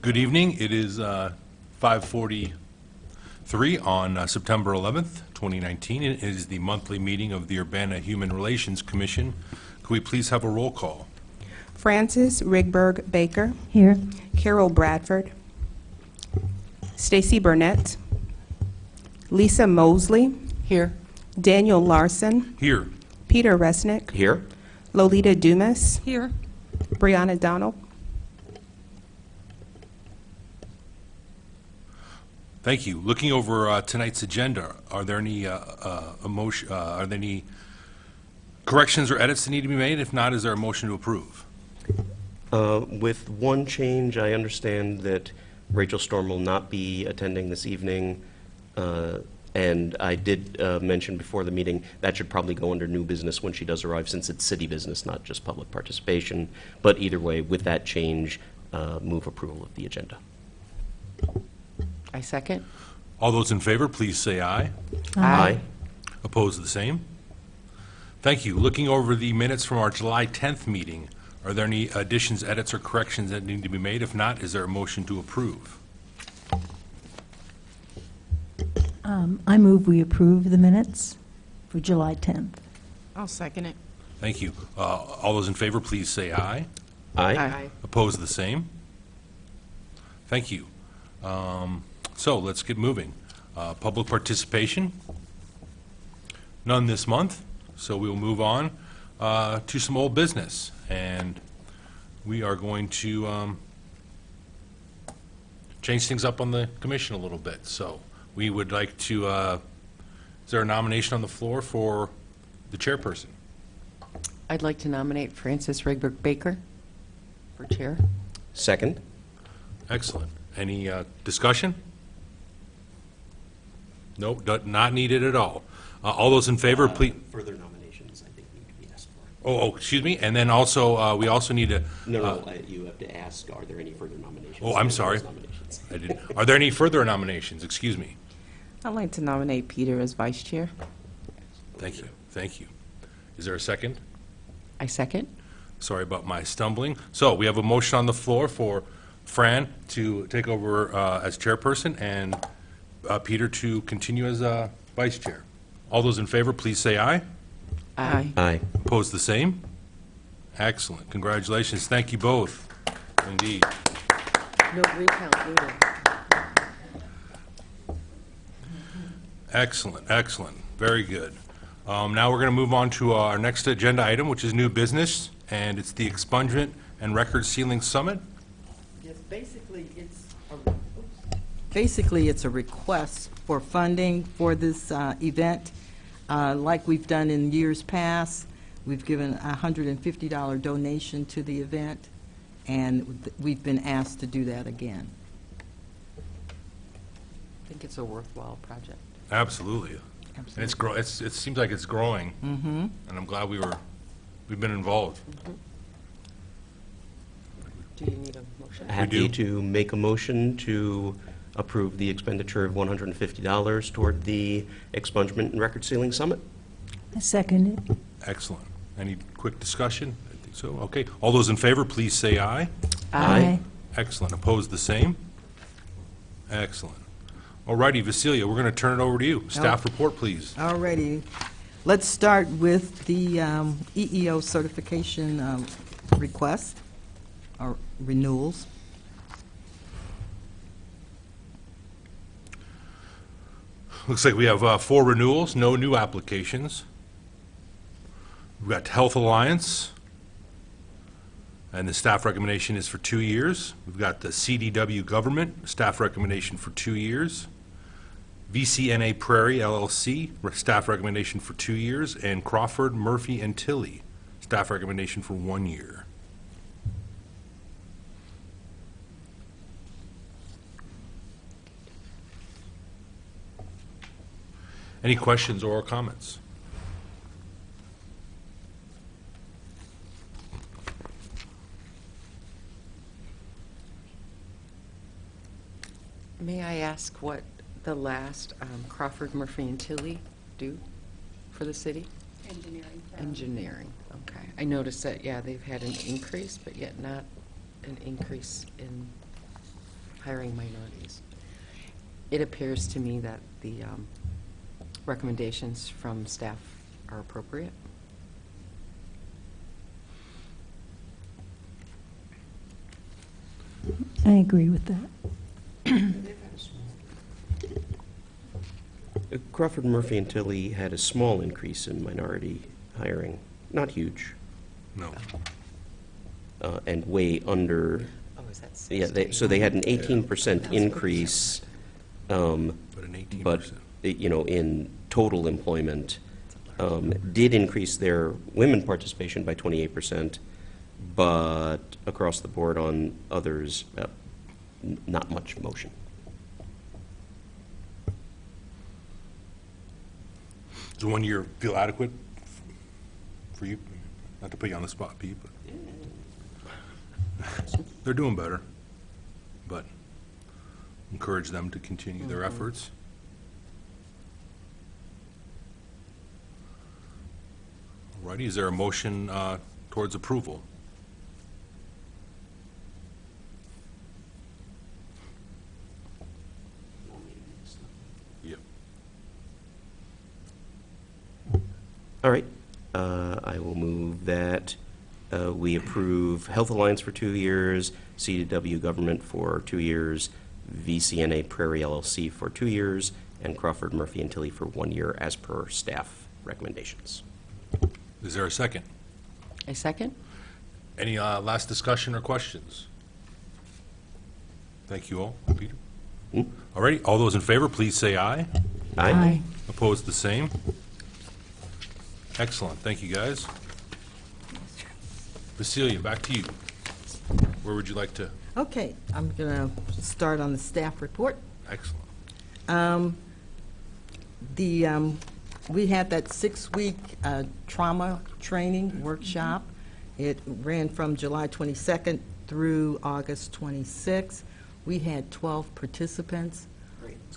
Good evening. It is 5:43 on September 11th, 2019. It is the monthly meeting of the Urbana Human Relations Commission. Could we please have a roll call? Frances Rigberg Baker. Here. Carol Bradford. Stacy Burnett. Lisa Mosley. Here. Daniel Larson. Here. Peter Resnick. Here. Lolita Dumas. Here. Brianna Donald. Thank you. Looking over tonight's agenda, are there any corrections or edits that need to be made? If not, is there a motion to approve? With one change, I understand that Rachel Storm will not be attending this evening, and I did mention before the meeting that should probably go under new business when she does arrive, since it's city business, not just public participation. But either way, with that change, move approval of the agenda. I second. All those in favor, please say aye. Aye. Opposed, the same? Thank you. Looking over the minutes from our July 10th meeting, are there any additions, edits, or corrections that need to be made? If not, is there a motion to approve? I move we approve the minutes for July 10th. I'll second it. Thank you. All those in favor, please say aye. Aye. Opposed, the same? Thank you. So let's get moving. Public participation? None this month, so we will move on to some old business. And we are going to change things up on the commission a little bit. So we would like to, is there a nomination on the floor for the chairperson? I'd like to nominate Frances Rigberg Baker for chair. Second. Excellent. Any discussion? Nope, not needed at all. All those in favor, please. Further nominations, I think, need to be asked for. Oh, excuse me. And then also, we also need to. No, you have to ask, are there any further nominations? Oh, I'm sorry. Nominations. I didn't. Are there any further nominations? Excuse me. I'd like to nominate Peter as vice chair. Thank you. Thank you. Is there a second? I second. Sorry about my stumbling. So we have a motion on the floor for Fran to take over as chairperson and Peter to continue as vice chair. All those in favor, please say aye. Aye. Aye. Opposed, the same? Excellent. Congratulations. Thank you both. Indeed. No recount needed. Excellent, excellent. Very good. Now we're going to move on to our next agenda item, which is new business, and it's the Expungement and Record Sealing Summit. Yes, basically it's a request for funding for this event. Like we've done in years past, we've given a $150 donation to the event, and we've been asked to do that again. I think it's a worthwhile project. Absolutely. And it seems like it's growing, and I'm glad we've been involved. Do you need a motion? Happy to make a motion to approve the expenditure of $150 toward the Expungement and Record Sealing Summit. I second it. Excellent. Any quick discussion? I think so. Okay. All those in favor, please say aye. Aye. Excellent. Opposed, the same? Excellent. All righty, Vasilia, we're going to turn it over to you. Staff report, please. Alrighty, let's start with the EEO certification request, or renewals. Looks like we have 4 renewals, no new applications. We've got Health Alliance, and the staff recommendation is for 2 years. We've got the CDW Government, staff recommendation for 2 years. VCNA Prairie LLC, staff recommendation for 2 years. And Crawford, Murphy, and Tilley, staff recommendation for 1 year. Any questions or comments? May I ask what the last Crawford, Murphy, and Tilley do for the city? Engineering, okay. I noticed that, yeah, they've had an increase, but yet not an increase in hiring minorities. It appears to me that the recommendations from staff are appropriate. I agree with that. Crawford, Murphy, and Tilly had a small increase in minority hiring, not huge, No. and way under, Oh, is that yeah, so they had an 18% increase, But an 18%. but, in total employment, did increase their women participation by 28%, but across the board on others, not much motion. Does 1 year feel adequate for you? Not to put you on the spot, Pete, but they're doing better. But encourage them to continue their efforts. All righty, is there a motion towards approval? Yep. All right. I will move that we approve Health Alliance for 2 years, CDW Government for 2 years, VCNA Prairie LLC for 2 years, and Crawford, Murphy, and Tilly for 1 year as per staff recommendations. Is there a second? A second? Any last discussion or questions? Thank you all. Peter? All righty, all those in favor, please say aye. Aye. Opposed, the same? Excellent, thank you, guys. Cecilia, back to you. Where would you like to? Okay, I'm going to start on the staff report. Excellent. We had that 6-week trauma training workshop. It ran from July 22nd through August 26th. We had 12 participants,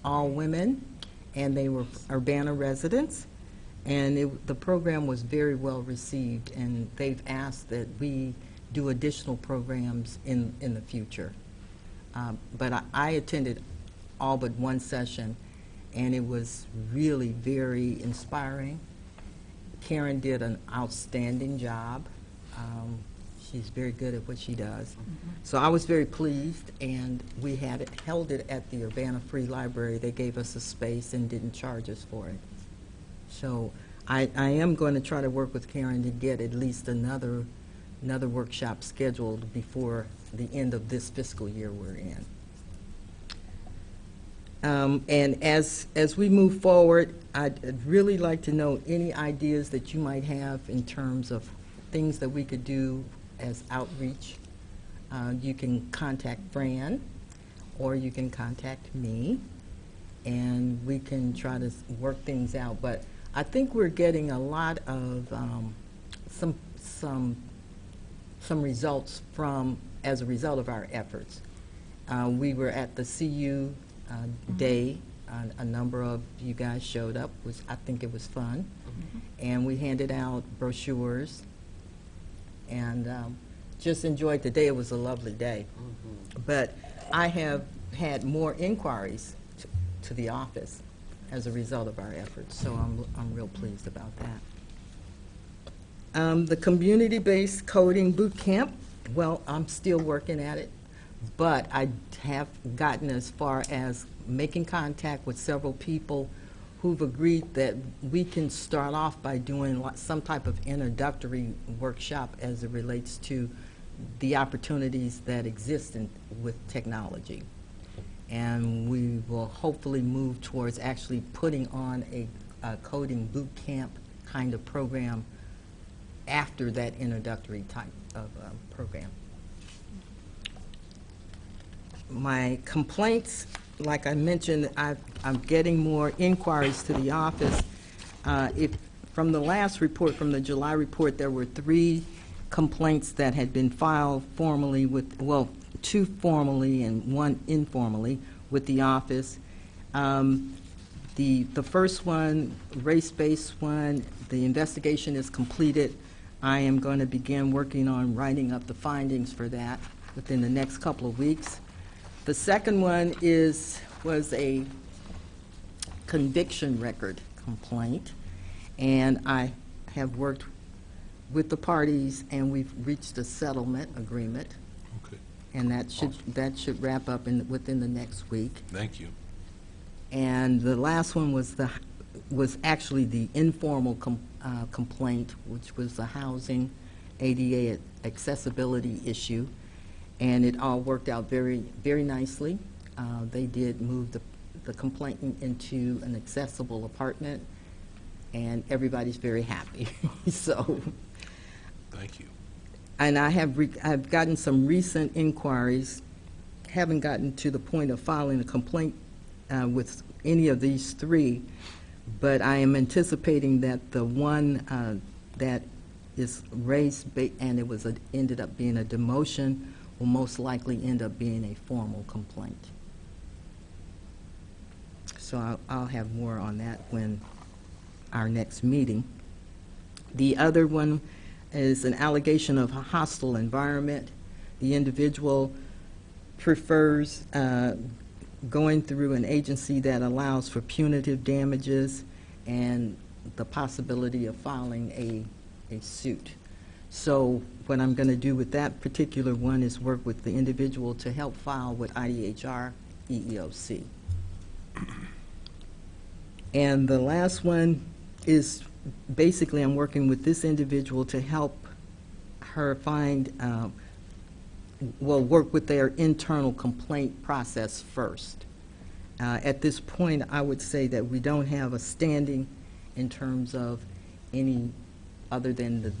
all women, and they were Urbana residents. And the program was very well received, and they've asked that we do additional programs in the future. But I attended all but one session, and it was really very inspiring. Karen did an outstanding job. She's very good at what she does. So I was very pleased, and we held it at the Urbana Free Library. They gave us a space and didn't charge us for it. So I am going to try to work with Karen to get at least another workshop scheduled before the end of this fiscal year we're in. And as we move forward, I'd really like to know any ideas that you might have in terms of things that we could do as outreach. You can contact Fran, or you can contact me, and we can try to work things out. But I think we're getting a lot of some results as a result of our efforts. We were at the CU Day. A number of you guys showed up. I think it was fun. And we handed out brochures and just enjoyed the day. It was a lovely day. But I have had more inquiries to the office as a result of our efforts, so I'm real pleased about that. The community-based coding boot camp, well, I'm still working at it, but I have gotten as far as making contact with several people who've agreed that we can start off by doing some type of introductory workshop as it relates to the opportunities that exist with technology. And we will hopefully move towards actually putting on a coding boot camp kind of program after that introductory type of program. My complaints, like I mentioned, I'm getting more inquiries to the office. From the last report, from the July report, there were 3 complaints that had been filed formally with, well, 2 formally and 1 informally with the office. The first one, race-based one, the investigation is completed. I am going to begin working on writing up the findings for that within the next couple of weeks. The second one was a conviction record complaint, and I have worked with the parties, and we've reached a settlement agreement, Okay, and that should wrap up within the next week. thank you. And the last one was actually the informal complaint, which was the housing ADA accessibility issue, and it all worked out very, very nicely. They did move the complainant into an accessible apartment, and everybody's very happy. So, Thank you. and I've gotten some recent inquiries, haven't gotten to the point of filing a complaint with any of these three, but I am anticipating that the one that is raised, and it was ended up being a demotion, will most likely end up being a formal complaint. So I'll have more on that when our next meeting. The other one is an allegation of a hostile environment. The individual prefers going through an agency that allows for punitive damages and the possibility of filing a suit. So what I'm going to do with that particular one is work with the individual to help file with IDHR EEOC. And the last one is basically I'm working with this individual to help her find, work with their internal complaint process first. At this point, I would say that we don't have a standing in terms of any other than the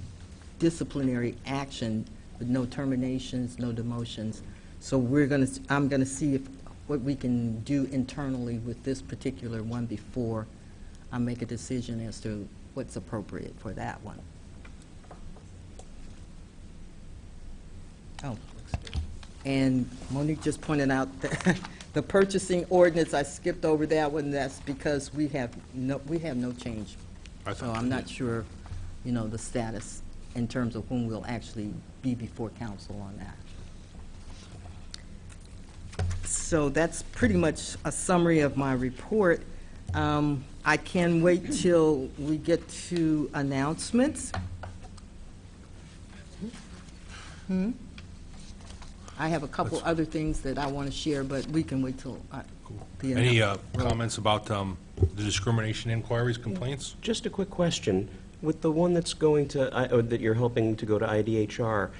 disciplinary action, with no terminations, no demotions. So I'm gonna see what we can do internally with this particular one before I make a decision as to what's appropriate for that one. Oh, and Monique just pointed out that the purchasing ordinance, I skipped over that one. That's because we have no change. So I'm not sure, the status in terms of when we'll actually be before council on that. So that's pretty much a summary of my report. I can wait till we get to announcements. I have a couple other things that I want to share, but we can wait till the Any announcement. comments about the discrimination inquiries, complaints? Just a quick question. With the one that's going to, or that you're helping to go to IDHR,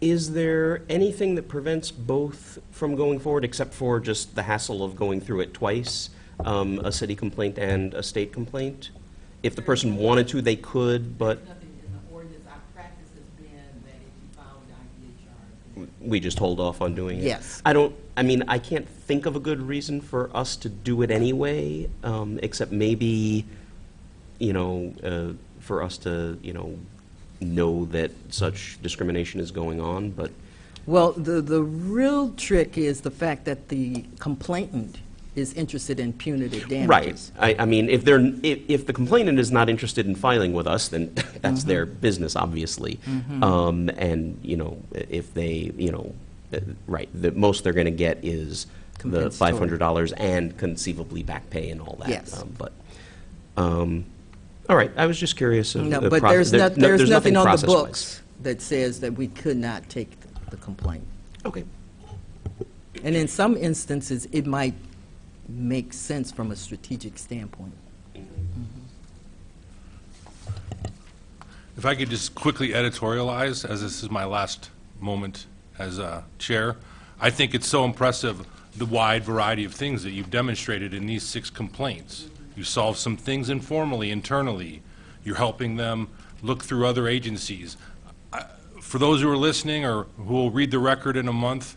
is there anything that prevents both from going forward, except for just the hassle of going through it twice, a city complaint and a state complaint? If the person wanted to, they could, but Nothing in the ordinance. Our practice has been that if you file with IDHR. we just hold off on doing it? Yes. I can't think of a good reason for us to do it anyway, except maybe, for us to, know that such discrimination is going on, but Well, the real trick is the fact that the complainant is interested in punitive damages. right. If the complainant is not interested in filing with us, then that's their business, obviously. And, if they, right, the most they're going to get is the Compensatory. $500 and conceivably back pay and all that. Yes. All right, I was just curious. No, but there's nothing on the process-wise. books that says that we could not take the complaint. Okay. And in some instances, it might make sense from a strategic standpoint. If I could just quickly editorialize, as this is my last moment as chair, I think it's so impressive, the wide variety of things that you've demonstrated in these 6 complaints. You solved some things informally, internally. You're helping them look through other agencies. For those who are listening or who will read the record in a month,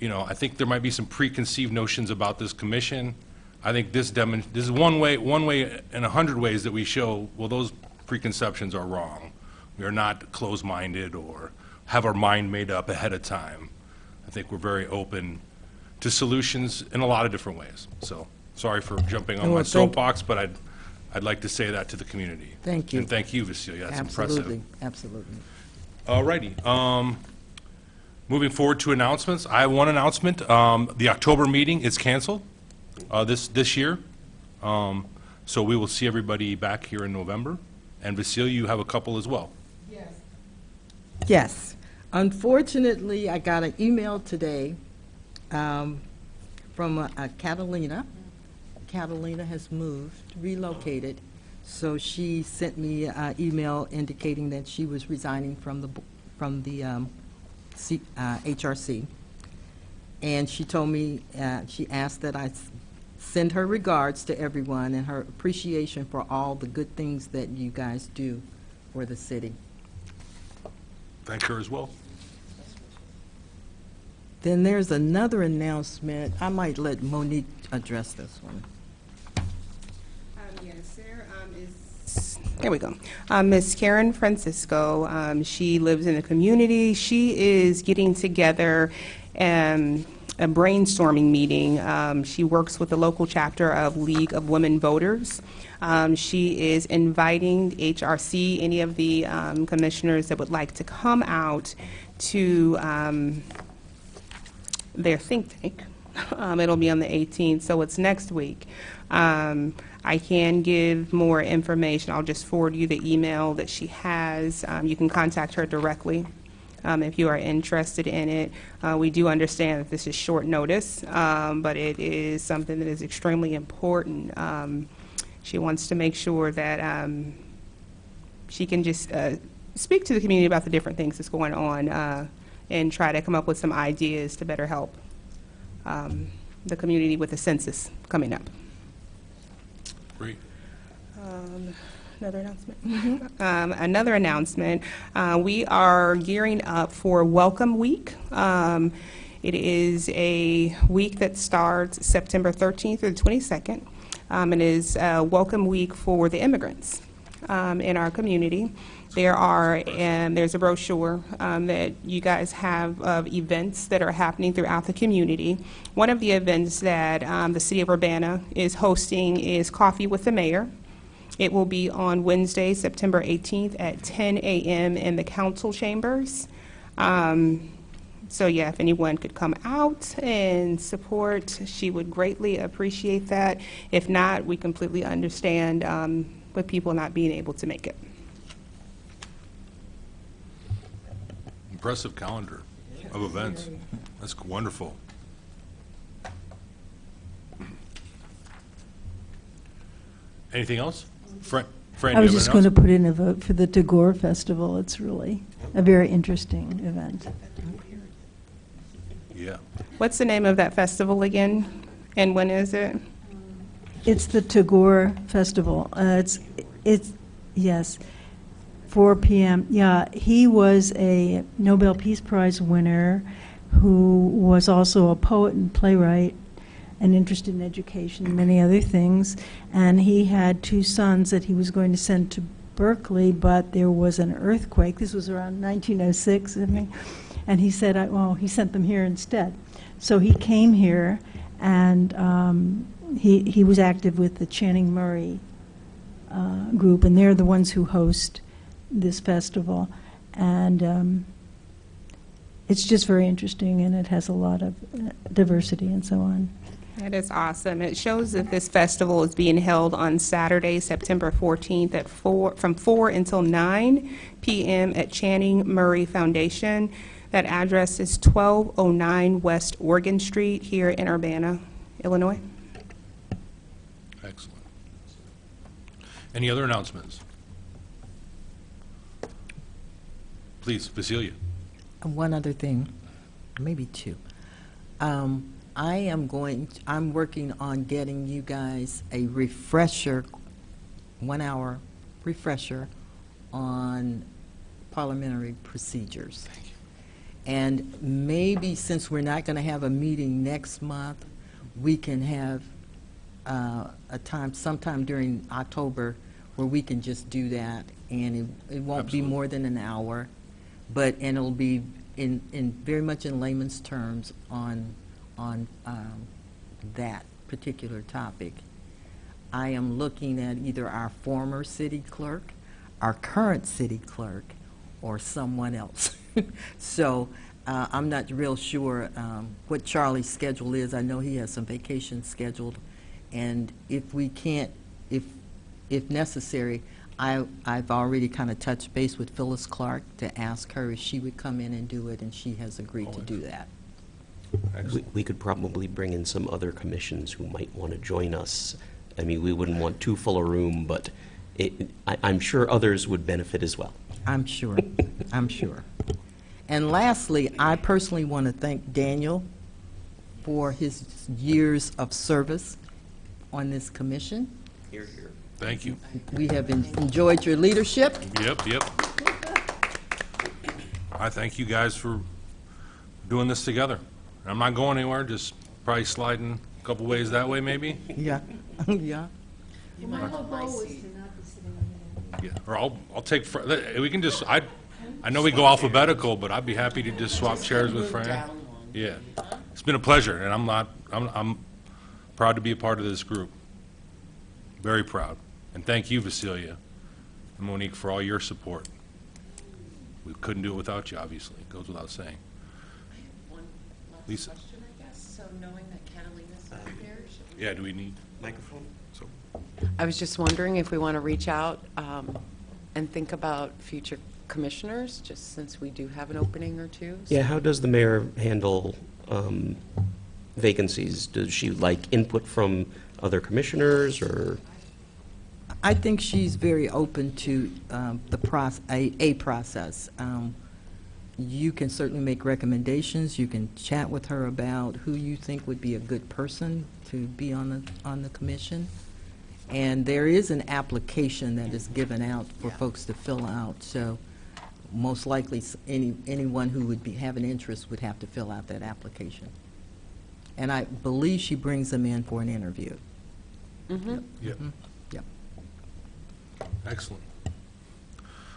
I think there might be some preconceived notions about this commission. I think this is one way in 100 ways that we show, well, those preconceptions are wrong. We are not closed-minded or have our mind made up ahead of time. I think we're very open to solutions in a lot of different ways. So, sorry for jumping on Well, my thank- soapbox, but I'd like to say that to the community. Thank you. And thank you, Vasilia. That's impressive. Absolutely, absolutely. All righty. Moving forward to announcements, I have one announcement. The October meeting is canceled this year. So we will see everybody back here in November. And Vasily, you have a couple as well. Yes. Unfortunately, I got an email today from Catalina. Catalina has moved, relocated, so she sent me an email indicating that she was resigning from the HRC. And she told me, she asked that I send her regards to everyone and her appreciation for all the good things that you guys do for the city. Thank her as well. Then there's another announcement. I might let Monique address this one. Yes, there we go. Miss Karen Francisco, she lives in the community. She is getting together a brainstorming meeting. She works with the local chapter of League of Women Voters. She is inviting HRC, any of the commissioners that would like to come out to their think tank. It'll be on the 18th, so it's next week. I can give more information. I'll just forward you the email that she has. You can contact her directly if you are interested in it. We do understand that this is short notice, but it is something that is extremely important. She wants to make sure that she can just speak to the community about the different things that's going on and try to come up with some ideas to better help the community with the census coming up. Great. Another announcement? Another announcement. We are gearing up for Welcome Week. It is a week that starts September 13th through the 22nd. It is Welcome Week for the immigrants in our community. There's a brochure that you guys have of events that are happening throughout the community. One of the events that the City of Urbana is hosting is Coffee with the Mayor. It will be on Wednesday, September 18th at 10 a.m. in the council chambers. So yeah, if anyone could come out and support, she would greatly appreciate that. If not, we completely understand with people not being able to make it. Impressive calendar of events. That's wonderful. Anything else? Fran, I was do you just have going an to put in a vote for the Tagore Festival. It's really a very interesting event. announcement? Yeah. What's the name of that festival again, and when is it? It's the Tagore Festival. Yes, 4 p.m. Yeah, he was a Nobel Peace Prize winner who was also a poet and playwright and interested in education and many other things. And he had 2 sons that he was going to send to Berkeley, but there was an earthquake. This was around 1906, I think. And he said, he sent them here instead. So he came here, and he was active with the Channing Murray group, and they're the ones who host this festival. And it's just very interesting, and it has a lot of diversity and so on. That is awesome. It shows that this festival is being held on Saturday, September 14th from 4 until 9 p.m. at Channing Murray Foundation. That address is 1209 West Oregon Street here in Urbana, Illinois. Excellent. Any other announcements? Please, Vasilia. One other thing, maybe 2. I'm working on getting you guys a refresher, 1-hour refresher on parliamentary procedures. Thank you. And maybe since we're not going to have a meeting next month, we can have a time sometime during October where we can just do that, and it won't be more than an hour, and it'll be in very much in layman's terms on that particular topic. I am looking at either our former city clerk, our current city clerk, or someone else. So I'm not real sure what Charlie's schedule is. I know he has some vacations scheduled, and if we can't, if necessary, I've already kind of touched base with Phyllis Clark to ask her if she would come in and do it, and she has agreed to do that. We could probably bring in some other commissions who might want to join us. I mean, we wouldn't want too full a room, but I'm sure others would benefit as well. I'm sure. I'm sure. And lastly, I personally want to thank Daniel for his years of service on this commission. Here, here. Thank you. We have enjoyed your leadership. Yep, yep. I thank you guys for doing this together. I'm not going anywhere, just probably sliding a couple ways that way, maybe. Yeah, yeah. Yeah, or I'll take, we can just, I know we go alphabetical, but I'd be happy to just swap chairs with Fran. Yeah, it's been a pleasure, and I'm proud to be a part of this group. Very proud. And thank you, Vasilia and Monique, for all your support. We couldn't do it without you, obviously. It goes without saying. One last Lisa. question, I guess. So knowing that Catalina's not here, should we- Yeah, do we need? Microphone? So. I was just wondering if we want to reach out and think about future commissioners, just since we do have an opening or two. Yeah, how does the mayor handle vacancies? Does she like input from other commissioners, or? I think she's very open to a process. You can certainly make recommendations. You can chat with her about who you think would be a good person to be on the commission. And there is an application that is given out for folks to fill out. So most likely, anyone who would have an interest would have to fill out that application. And I believe she brings them in for an interview. Mhm. Yep. Yep. Excellent.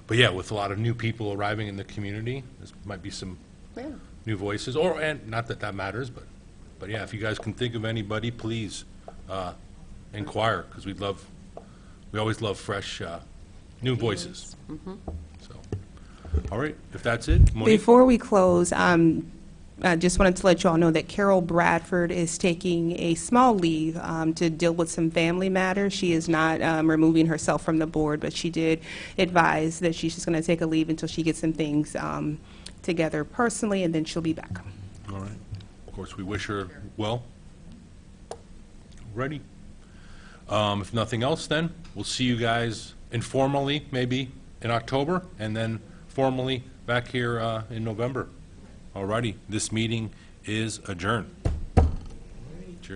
But yeah, with a lot of new people arriving in the community, this might be some Yeah. new voices, and not that that matters, but yeah, if you guys can think of anybody, please inquire, because we always love fresh, new voices. So, all right, if that's it, Monique? Before we close, I just wanted to let you all know that Carol Bradford is taking a small leave to deal with some family matters. She is not removing herself from the board, but she did advise that she's just going to take a leave until she gets some things together personally, and then she'll be back. All right. Of course, we wish her well. Ready? If nothing else, then, we'll see you guys informally, maybe, in October, and then formally back here in November. All righty, this meeting is adjourned.